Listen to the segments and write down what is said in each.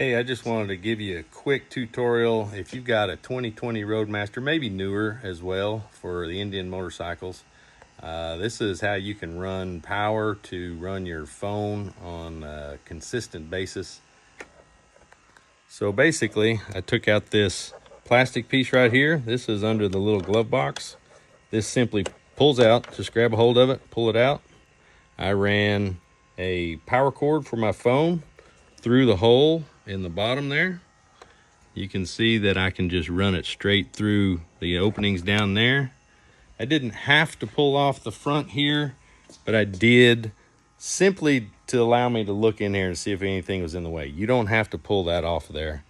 Hey, I just wanted to give you a quick tutorial. If you've got a 2020 Roadmaster, maybe newer as well, for the Indian motorcycles, this is how you can run power to run your phone on a consistent basis. So basically, I took out this plastic piece right here. This is under the little glove box. This simply pulls out. Just grab a hold of it, pull it out. I ran a power cord for my phone through the hole in the bottom there. You can see that I can just run it straight through the openings down there. I didn't have to pull off the front here, but I did simply to allow me to look in here and see if anything was in the way. You don't have to pull that off of there.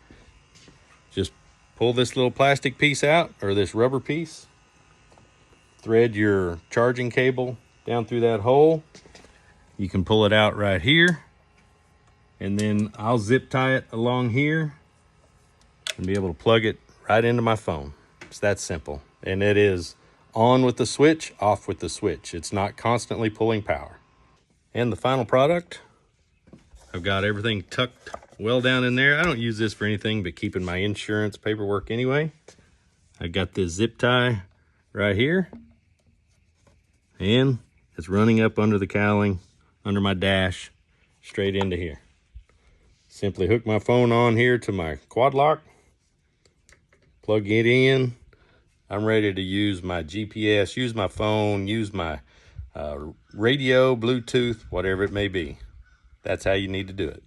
Just pull this little plastic piece out, or this rubber piece. Thread your charging cable down through that hole. You can pull it out right here. And then I'll zip tie it along here and be able to plug it right into my phone. It's that simple. And it is on with the switch, off with the switch. It's not constantly pulling power. And the final product, I've got everything tucked well down in there. I don't use this for anything but keeping my insurance paperwork anyway. I got this zip tie right here. And it's running up under the cowling, under my dash, straight into here. Simply hook my phone on here to my quad lock, plug it in. I'm ready to use my GPS, use my phone, use my radio, Bluetooth, whatever it may be. That's how you need to do it.